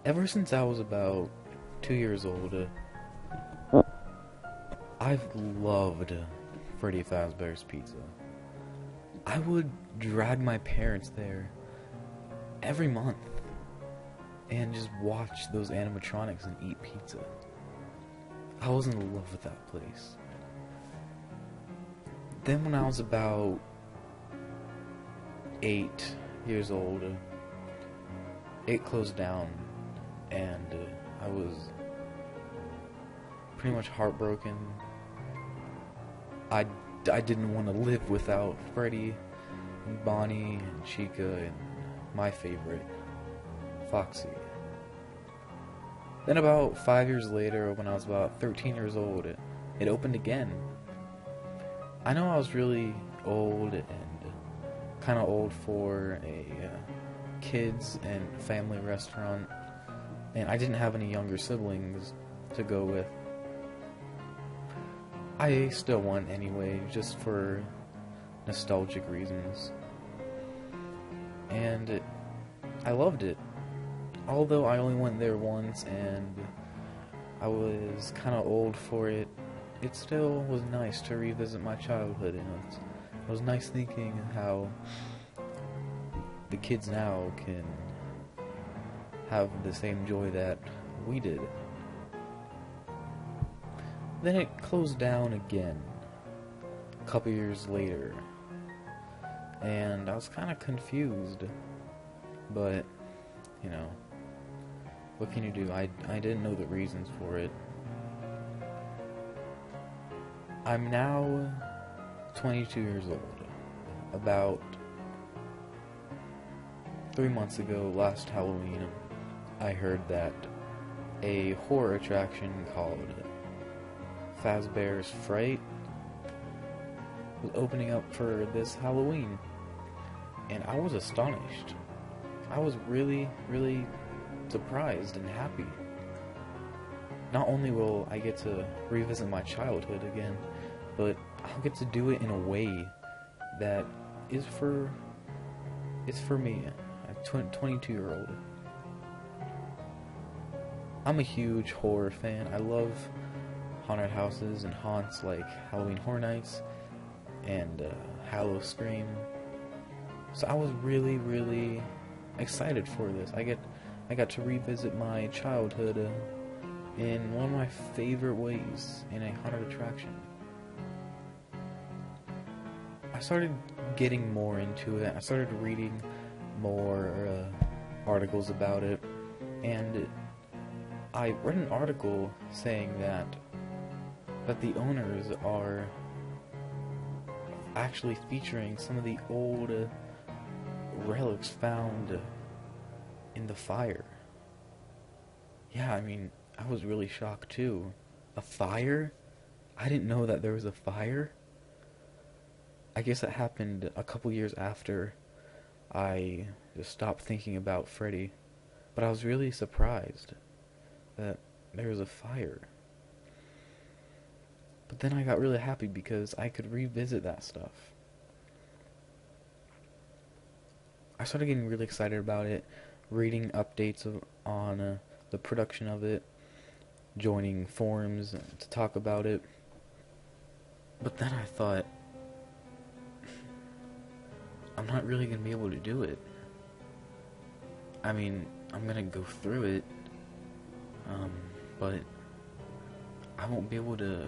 Ever since I was about 2 years old, I've loved Freddy Fazbear's Pizza. I would drag my parents there every month and just watch those animatronics and eat pizza. I was in love with that place. Then when I was about 8 years old, it closed down, and I was pretty much heartbroken. I didn't want to live without Freddy and Bonnie and Chica and my favorite, Foxy. Then about 5 years later, when I was about 13 years old, it opened again. I know I was really old and kind of old for a kids and family restaurant, and I didn't have any younger siblings to go with. I still went anyway, just for nostalgic reasons. And I loved it. Although I only went there once and I was kind of old for it, it still was nice to revisit my childhood, and it was nice thinking how the kids now can have the same joy that we did. Then it closed down again a couple years later, and I was kind of confused, but you know, what can you do? I didn't know the reasons for it. I'm now 22 years old. About 3 months ago, last Halloween, I heard that a horror attraction called Fazbear's Fright was opening up for this Halloween, and I was astonished. I was really, really surprised and happy. Not only will I get to revisit my childhood again, but I'll get to do it in a way that is for me, a 22-year-old. I'm a huge horror fan. I love haunted houses and haunts like Halloween Horror Nights and Hallow Scream. So I was really, really excited for this. I got to revisit my childhood in one of my favorite ways in a haunted attraction. I started getting more into it. I started reading more articles about it, and I read an article saying that the owners are actually featuring some of the old relics found in the fire. Yeah, I mean, I was really shocked too. A fire? I didn't know that there was a fire. I guess it happened a couple years after I just stopped thinking about Freddy. But I was really surprised that there was a fire. But then I got really happy because I could revisit that stuff. I started getting really excited about it, reading updates on the production of it, joining forums to talk about it. But then I thought, I'm not really going to be able to do it. I mean, I'm going to go through it, but I won't be able to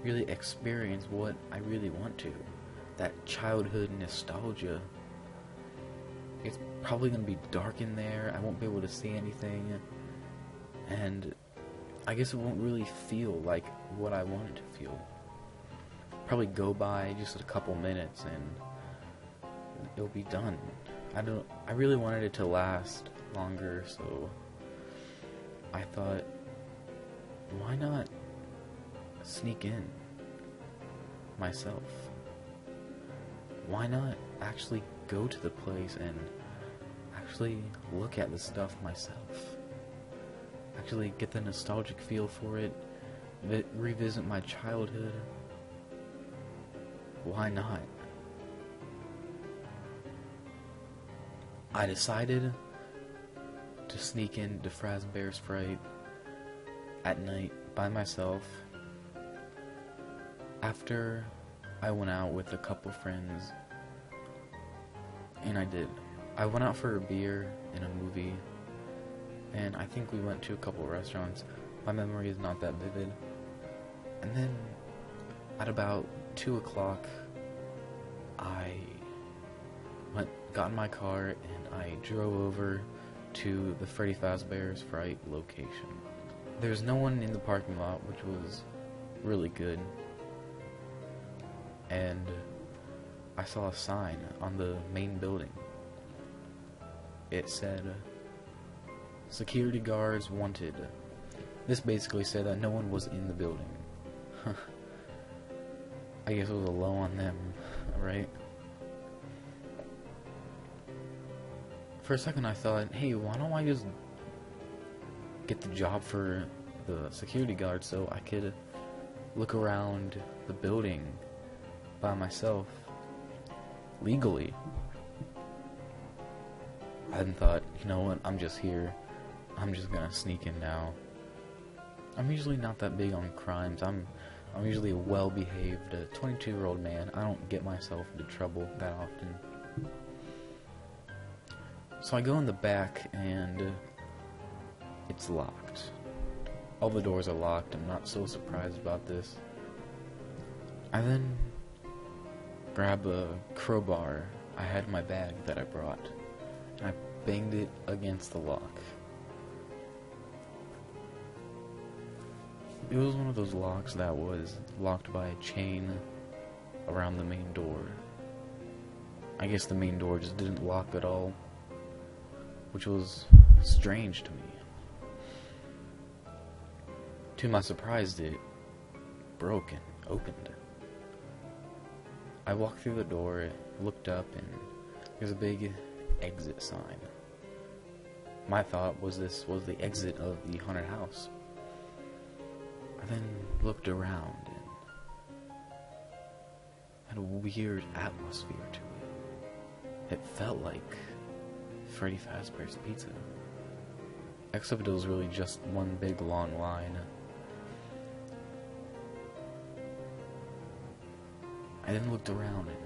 really experience what I really want to. That childhood nostalgia. It's probably going to be dark in there. I won't be able to see anything. And I guess it won't really feel like what I want it to feel. Probably go by just a couple minutes and it'll be done. I really wanted it to last longer, so I thought, why not sneak in myself? Why not actually go to the place and actually look at the stuff myself? Actually get the nostalgic feel for it, revisit my childhood. Why not? I decided to to sneak into Fazbear's Fright at night by myself. After I went out with a couple friends, and I went out for a beer and a movie, and I think we went to a couple restaurants. My memory is not that vivid. And then at about 2 o'clock, I got in my car and I drove over to the Freddy Fazbear's Fright location. There's no one in the parking lot, which was really good. And I saw a sign on the main building. It said, "Security guards wanted." This basically said that no one was in the building. I guess it was a low on them, right? For a second I thought, hey, why don't I just get the job for the security guard so I could look around the building by myself legally. I then thought, you know what, I'm just here. I'm just gonna sneak in now. I'm usually not that big on crimes. I'm usually a well-behaved 22-year-old man. I don't get myself into trouble that often. So I go in the back and it's locked. All the doors are locked. I'm not so surprised about this. I then grab a crowbar I had in my bag that I brought, and I banged it against the lock. It was one of those locks that was locked by a chain around the main door. I guess the main door just didn't lock at all, which was strange to me. To my surprise, it broke and opened. I walked through the door, looked up, and there's a big exit sign. My thought was this was the exit of the haunted house. I then looked around and had a weird atmosphere to it. It felt like Freddy Fazbear's Pizza, except it was really just one big long line. I then looked around and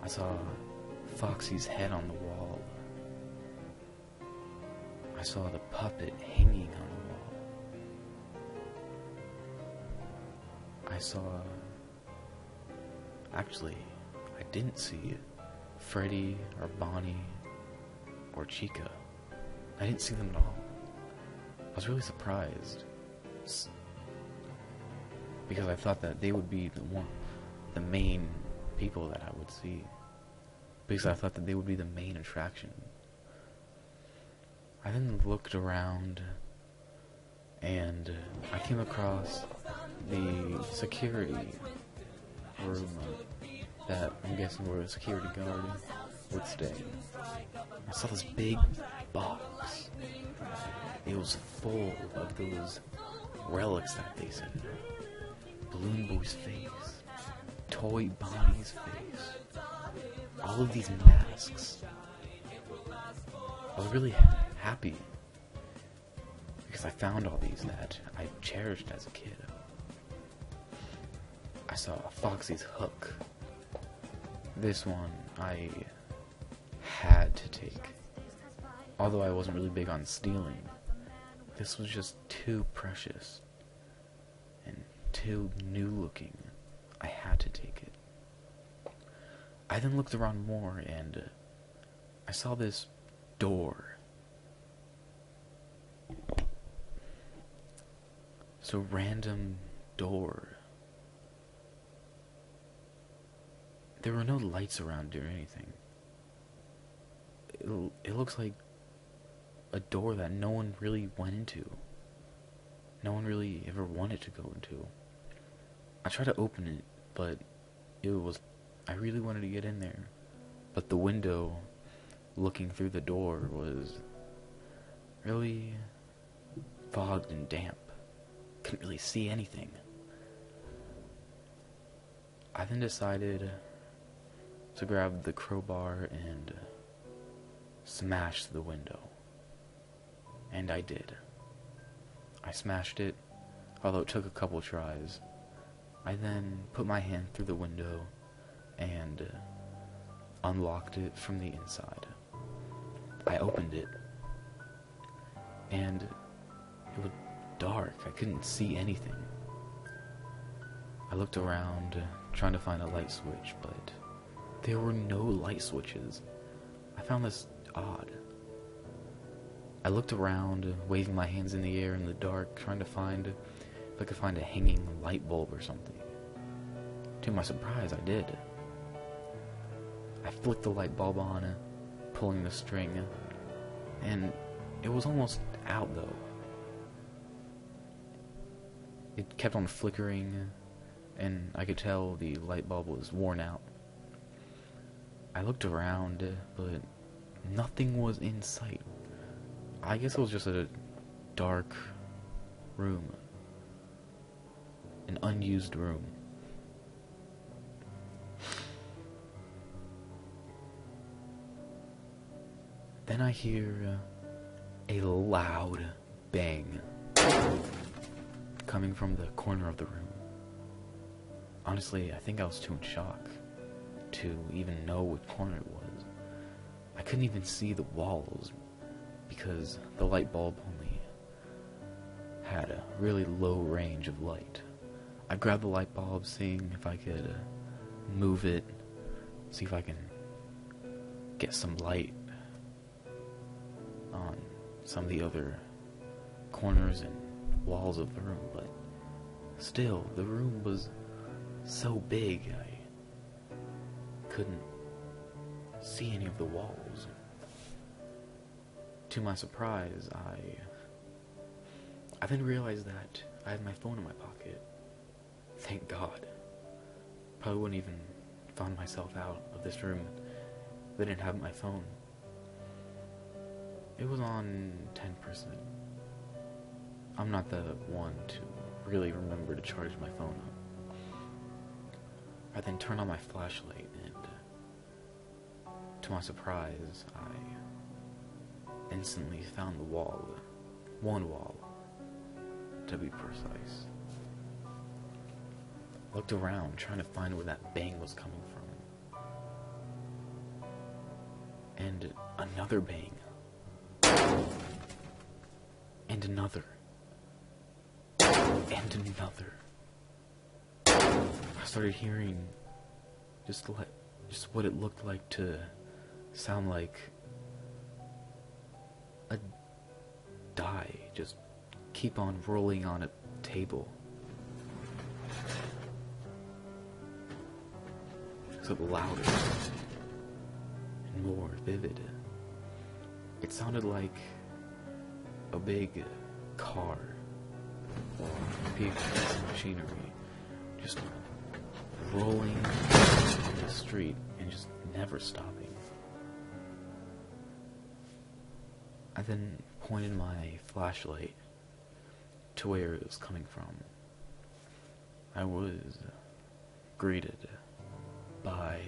I saw Foxy's head on the wall. I saw the puppet hanging on the wall. I saw... Actually, I didn't see Freddy or Bonnie or Chica. I didn't see them at all. I was really surprised, because I thought that they would be the main people that I would see, because I thought that they would be the main attraction. I then looked around and I came across the security room that I'm guessing where the security guard would stay. I saw this big box. It was full of those relics that they said. Balloon Boy's face, Toy Bonnie's face, all of these masks. I was really happy because I found all these that I cherished as a kid. I saw Foxy's hook. This one I had to take. Although I wasn't really big on stealing, this was just too precious and too new looking. I had to take it. I then looked around more and I saw this door. So random door. There were no lights around or anything. It looks like a door that no one really went into. No one really ever wanted to go into. I tried to open it, but I really wanted to get in there. But the window looking through the door was really fogged and damp. Couldn't really see anything. I then decided to grab the crowbar and smash the window. And I did. I smashed it, although it took a couple tries. I then put my hand through the window and unlocked it from the inside. I opened it, and it was dark. I couldn't see anything. I looked around, trying to find a light switch, but there were no light switches. I found this odd. I looked around, waving my hands in the air in the dark, trying to find if I could find a hanging light bulb or something. To my surprise, I did. I flicked the light bulb on, pulling the string, and it was almost out though. It kept on flickering, and I could tell the light bulb was worn out. I looked around, but nothing was in sight. I guess it was just a dark room. An unused room. Then I hear a loud bang coming from the corner of the room. Honestly, I think I was too in shock to even know what corner it was. I couldn't even see the walls because the light bulb only had a really low range of light. I grabbed the light bulb, seeing if I could move it, see if I can get some light on some of the other corners and walls of the room, but still, the room was so big I couldn't see any of the walls. To my surprise, I then realized that I had my phone in my pocket. Thank God. Probably wouldn't even found myself out of this room if I didn't have my phone. It was on 10%. I'm not the one to really remember to charge my phone up. I then turned on my flashlight, and to my surprise, I instantly found the wall. One wall, to be precise. Looked around, trying to find where that bang was coming from. And another bang. And another. And another. I started hearing just what it looked like to sound like a die just keep on rolling on a table. Except louder and more vivid. It sounded like a big car or a piece of machinery just rolling on the street and just never stopping. I then pointed my flashlight to where it was coming from. I was greeted by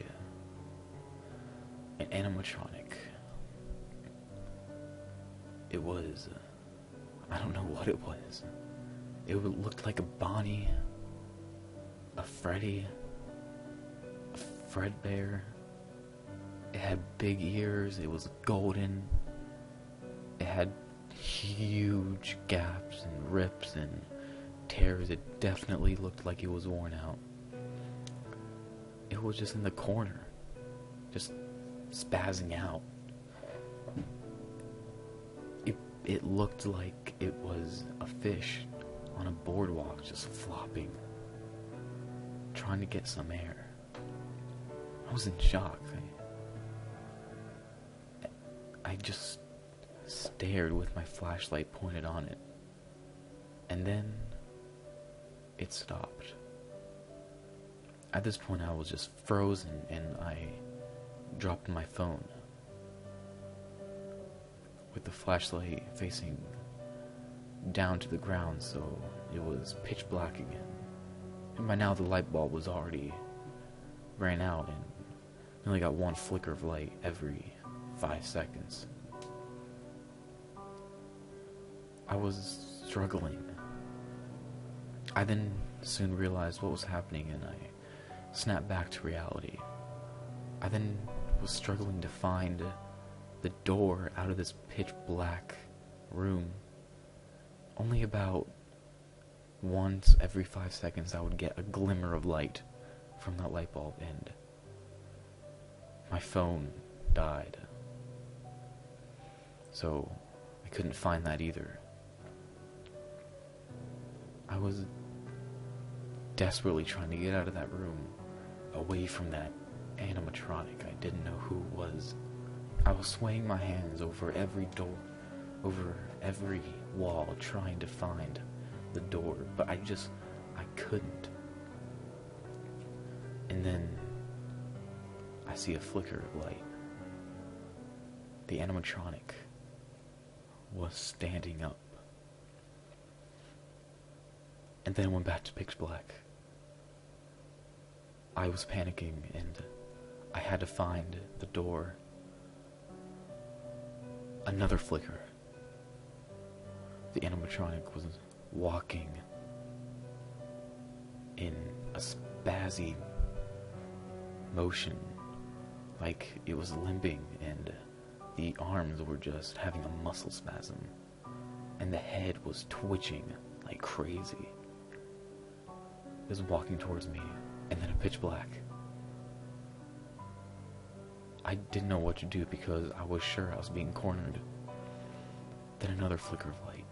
an animatronic. It was, I don't know what it was. It looked like a Bonnie, a Freddy, a Fredbear. It had big ears, it was golden. It had huge gaps and rips and tears. It definitely looked like it was worn out. It was just in the corner, just spazzing out. It looked like it was a fish on a boardwalk just flopping, trying to get some air. I was in shock. I just stared with my flashlight pointed on it, and then it stopped. At this point I was just frozen, and I dropped my phone with the flashlight facing down to the ground, so it was pitch black again. And by now the light bulb was already ran out, and we only got one flicker of light every 5 seconds. I was struggling. I then soon realized what was happening and I snapped back to reality. I then was struggling to find the door out of this pitch black room. Only about once every 5 seconds I would get a glimmer of light from that light bulb, and my phone died. So I couldn't find that either. I was desperately trying to get out of that room, away from that animatronic. I didn't know who it was. I was swaying my hands over every door, over every wall, trying to find the door, but I couldn't. And then I see a flicker of light. The animatronic was standing up. And then went back to pitch black. I was panicking and I had to find the door. Another flicker. The animatronic was walking in a spazzy motion, like it was limping, and the arms were just having a muscle spasm, and the head was twitching like crazy. It was walking towards me, and then a pitch black. I didn't know what to do because I was sure I was being cornered. Then another flicker of light.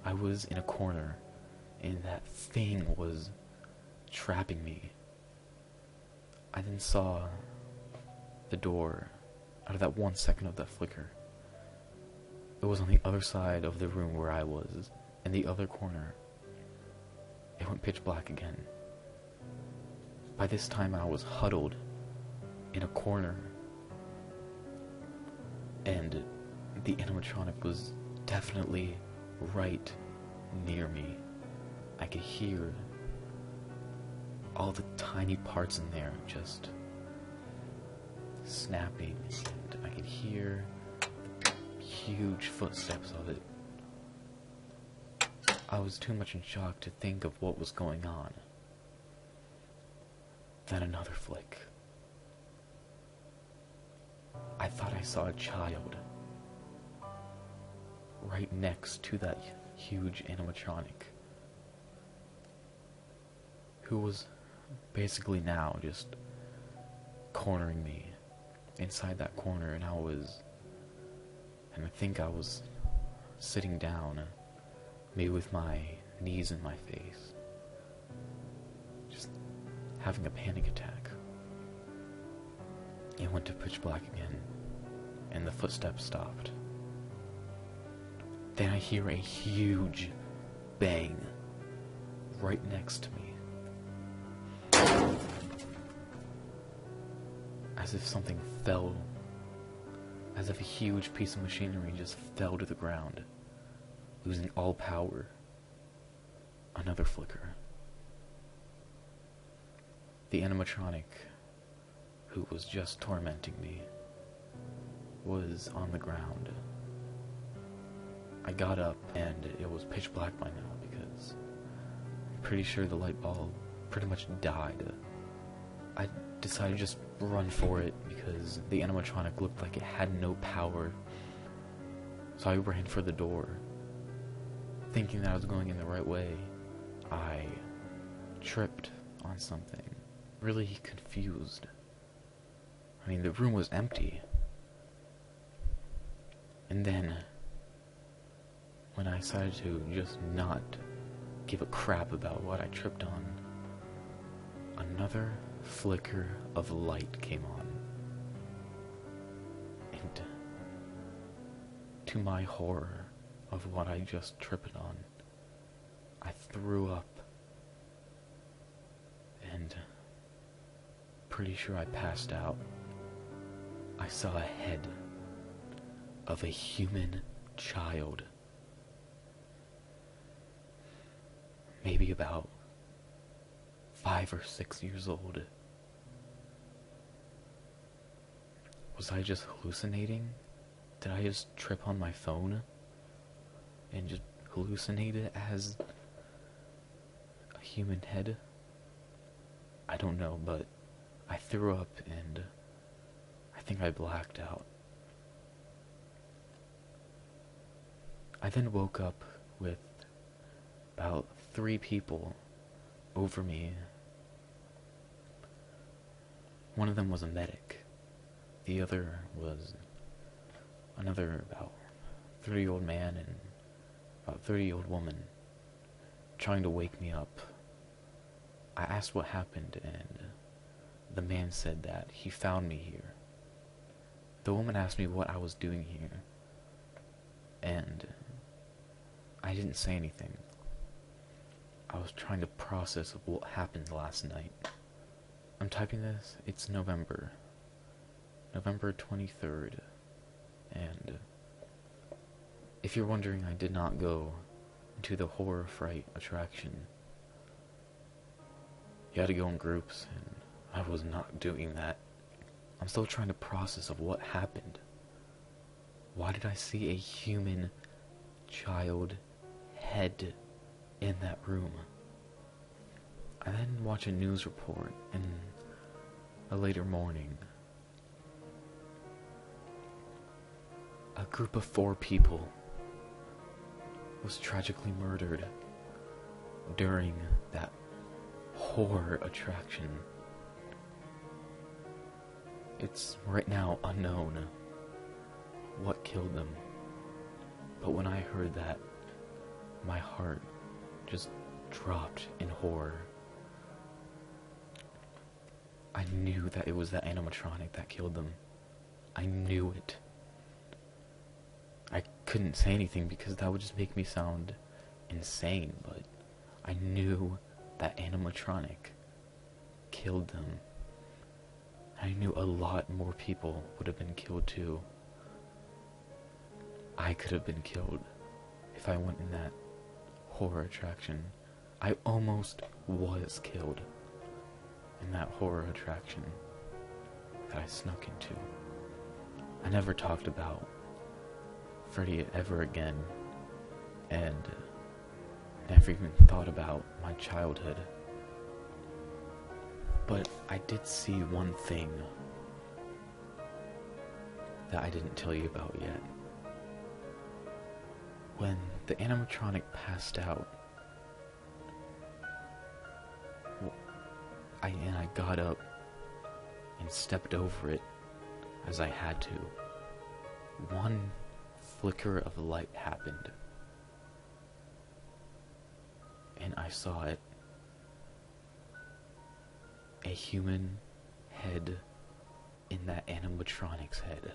I was in a corner, and that thing was trapping me. I then saw the door out of that 1 second of that flicker. It was on the other side of the room where I was, in the other corner. It went pitch black again. By this time I was huddled in a corner, and the animatronic was definitely right near me. I could hear all the tiny parts in there just snapping, and I could hear the huge footsteps of it. I was too much in shock to think of what was going on. Then another flick. I thought I saw a child right next to that huge animatronic, who was basically now just cornering me inside that corner, and I think I was sitting down, maybe with my knees in my face, just having a panic attack. It went to pitch black again, and the footsteps stopped. Then I hear a huge bang right next to me. As if something fell, as if a huge piece of machinery just fell to the ground, losing all power. Another flicker. The animatronic, who was just tormenting me, was on the ground. I got up, and it was pitch black by now because I'm pretty sure the light bulb pretty much died. I decided to just run for it because the animatronic looked like it had no power. So I ran for the door, thinking that I was going in the right way. I tripped on something, really confused. I mean, the room was empty. And then, when I decided to just not give a crap about what I tripped on, another flicker of light came on. And to my horror of what I just tripped on, I threw up, and pretty sure I passed out. I saw a head of a human child, maybe about 5 or 6 years old. Was I just hallucinating? Did I just trip on my phone? and just hallucinate it as a human head. I don't know, but I threw up and I think I blacked out. I then woke up with about 3 people over me. One of them was a medic. The other was another about 30-year-old man and about 30-year-old woman trying to wake me up. I asked what happened, and the man said that he found me here. The woman asked me what I was doing here, and I didn't say anything. I was trying to process what happened last night. I'm typing this, it's November 23rd, and if you're wondering, I did not go into the horror fright attraction. You had to go in groups, and I was not doing that. I'm still trying to process of what happened. Why did I see a human child head in that room? I then watch a news report in a later morning. A group of 4 people was tragically murdered during that horror attraction. It's right now unknown what killed them, but when I heard that, my heart just dropped in horror. I knew that it was that animatronic that killed them. I knew it. I couldn't say anything because that would just make me sound insane, but I knew that animatronic killed them. I knew a lot more people would have been killed too. I could have been killed if I went in that horror attraction. I almost was killed in that horror attraction that I snuck into. I never talked about Freddy ever again, and never even thought about my childhood. But I did see one thing that I didn't tell you about yet. When the animatronic passed out, I got up and stepped over it as I had to. One flicker of light happened, and I saw it. A human head in that animatronic's head.